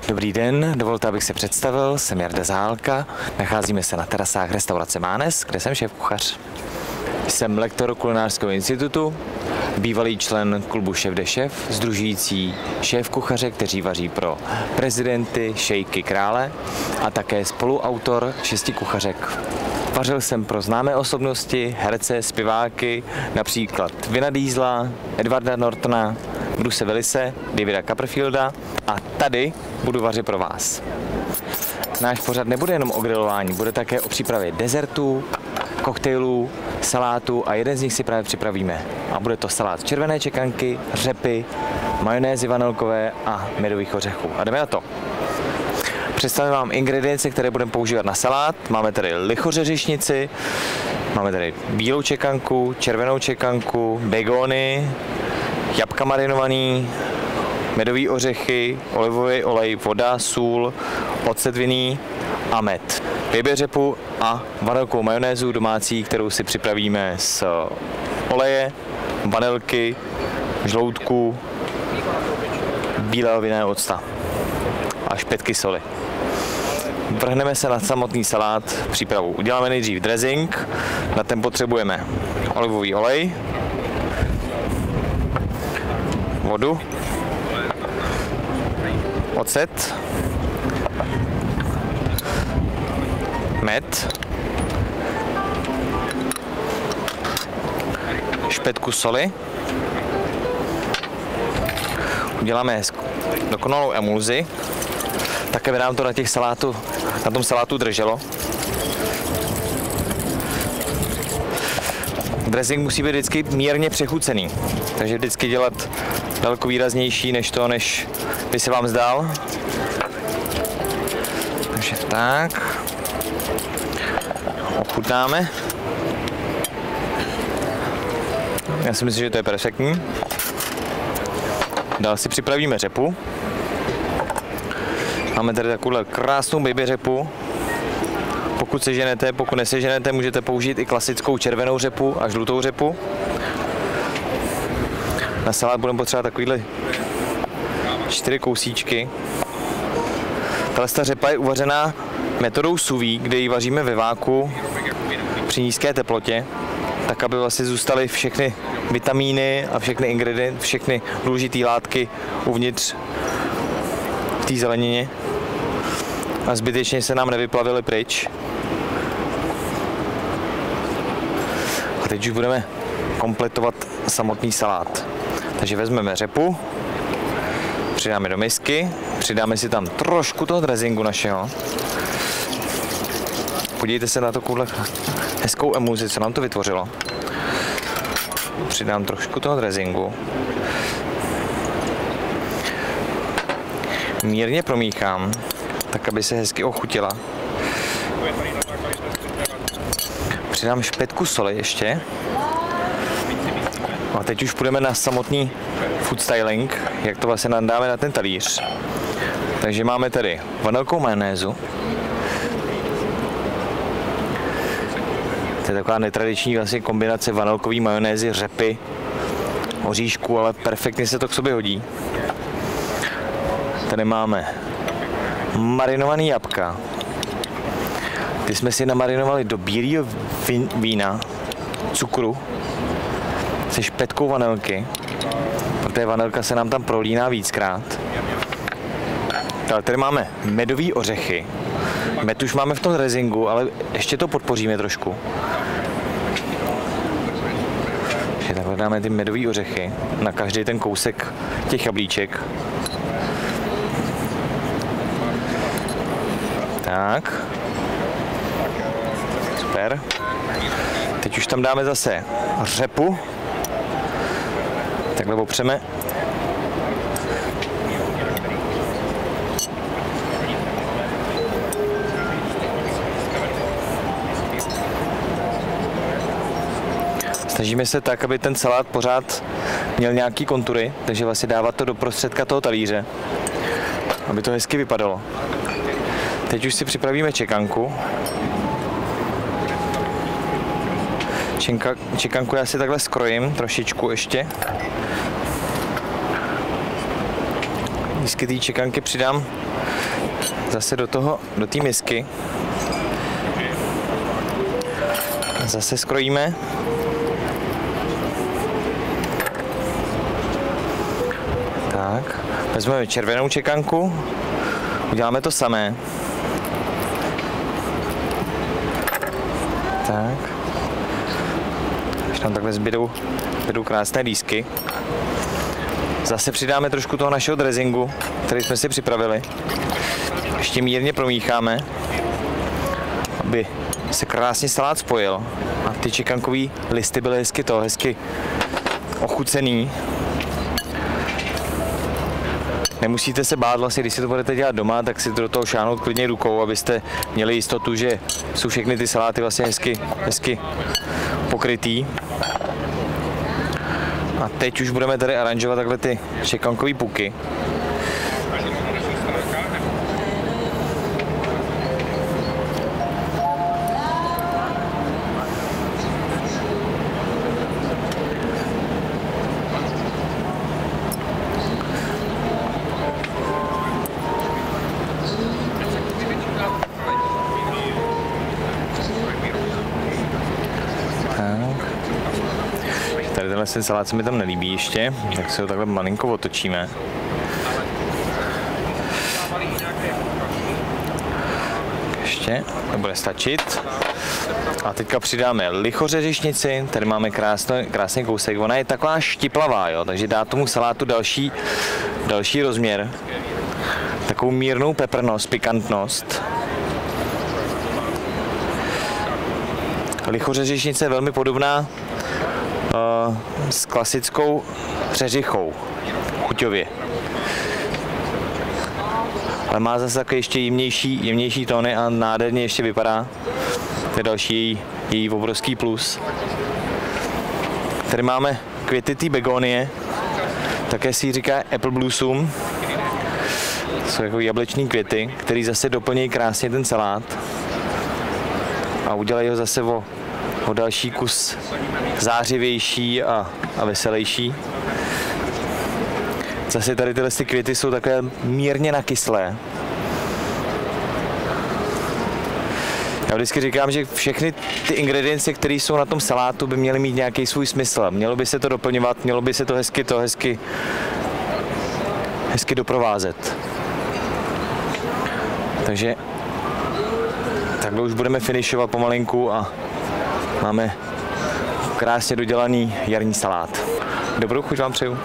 Dobrý den, dovolte, abych se představil, jsem Jarda Zálka, nacházíme se na terasách restaurace Mánes, kde jsem šéfkuchař. Jsem lektor Kulinářského institutu, bývalý člen klubu Šéf de Šéf, sdružující šéfkuchaře, kteří vaří pro prezidenty, šejky, krále a také spoluautor 6 kuchařek. Vařil jsem pro známé osobnosti, herce, zpěváky, například Vina Diesela, Edwarda Nortona, Bruce Willise, Davida Copperfielda a tady budu vařit pro vás. Náš pořad nebude jenom o grilování, bude také o přípravě dezertů, koktejlů, salátů a jeden z nich si právě připravíme. A bude to salát červené čekanky, řepy, majonézy vanilkové a medových ořechů. A jdeme na to. Představím vám ingredience, které budeme používat na salát. Máme tady lichořeřišnici, máme tady bílou čekanku, červenou čekanku, begony, jabka marinovaný, medové ořechy, olivový olej, voda, sůl, ocet vinný a med. Baby řepu a vanilkovou majonézu domácí, kterou si připravíme z oleje, vanilky, žloutku, bílého vinného octa a špetky soli. Vrhneme se na samotný salát přípravou. Uděláme nejdřív dressing, na ten potřebujeme olivový olej, vodu, ocet, med, špetku soli. Uděláme dokonalou emulzi, tak aby nám to na tom salátu drželo. Dressing musí být vždycky mírně přechucený, takže vždycky dělat daleko výraznější než by se vám zdál. Takže tak. Ochutnáme. Já si myslím, že to je perfektní. Dál si připravíme řepu. Máme tady takovou krásnou baby řepu. Pokud seženete, pokud neseženete, můžete použít i klasickou červenou řepu a žlutou řepu. Na salát budeme potřebovat takovýhle 4 kousíčky. Tato řepa je uvařená metodou sous vide, kde ji vaříme ve váku při nízké teplotě, tak aby vlastně zůstaly všechny vitamíny a všechny ingredienty, všechny důležité látky uvnitř v té zelenině a zbytečně se nám nevyplavily pryč. A teď už budeme kompletovat samotný salát. Takže vezmeme řepu, přidáme do misky, přidáme si tam trošku toho dressingu našeho. Podívejte se na takovou hezkou emulzi, co nám to vytvořilo. Přidám trošku toho dressingu. Mírně promíchám, tak aby se hezky ochutila. Přidám špetku soli ještě. A teď už půjdeme na samotný food styling, jak to vlastně nadáme na ten talíř. Takže máme tady vanilkovou majonézu. To je taková netradiční vlastně kombinace vanilkové majonézy, řepy, oříšku, ale perfektně se to k sobě hodí. Tady máme marinovaný jabka. Ty jsme si namarinovali do bílého vína, cukru, se špetkou vanilky, protože vanilka se nám tam prolíná víckrát. Tady máme medové ořechy. Med už máme v tom dressingu, ale ještě to podpoříme trošku. Takže takhle dáme ty medové ořechy na každý ten kousek těch jablíček. Tak. Super. Teď už tam dáme zase řepu. Takhle opřeme. Snažíme se tak, aby ten salát pořád měl nějaký kontury, takže vlastně dávat to do prostředka toho talíře. aby to hezky vypadalo. Teď už si připravíme čekanku. Čekanku já si takhle skrojím trošičku ještě. Lístky té čekanky přidám zase do té misky. Zase skrojíme. Tak, vezmeme červenou čekanku, uděláme to samé. Tak. Až tam takhle zbydou krásné lístky. Zase přidáme trošku toho našeho dressingu, který jsme si připravili. Ještě mírně promícháme, aby se krásně salát spojil a ty čekankové listy byly hezky ochucený. Nemusíte se bát, vlastně, když si to budete dělat doma, tak si to do toho šáhnout klidně rukou, abyste měli jistotu, že jsou všechny ty saláty vlastně hezky pokrytý. A teď už budeme tady aranžovat takhle ty čekankové puky. Tady tenhle salát se mi tam nelíbí ještě, tak si ho takhle malinko otočíme. Ještě, to bude stačit. A teďka přidáme lichořeřišnici, tady máme krásný kousek, ona je taková štiplavá, jo, takže dá tomu salátu další rozměr. Takovou mírnou peprnost, pikantnost. Lichořeřišnice je velmi podobná s klasickou řeřichou, chuťově. Ale má zase také ještě jemnější tóny a nádherně ještě vypadá. To je další její obrovský plus. Tady máme květy té begonie, také si ji říká Apple Blossom. Jsou jako jablečný květy, které zase doplňují krásně ten salát a udělají ho zase o další kus zářivější a veselější. Zase tady tyhle květy jsou také mírně nakyslé. Já vždycky říkám, že všechny ty ingredience, které jsou na tom salátu, by měly mít nějaký svůj smysl. Mělo by se to doplňovat, mělo by se to hezky doprovázet. Takže takhle už budeme finišovat pomalinku a máme krásně dodělaný jarní salát. Dobrou chuť vám přeju.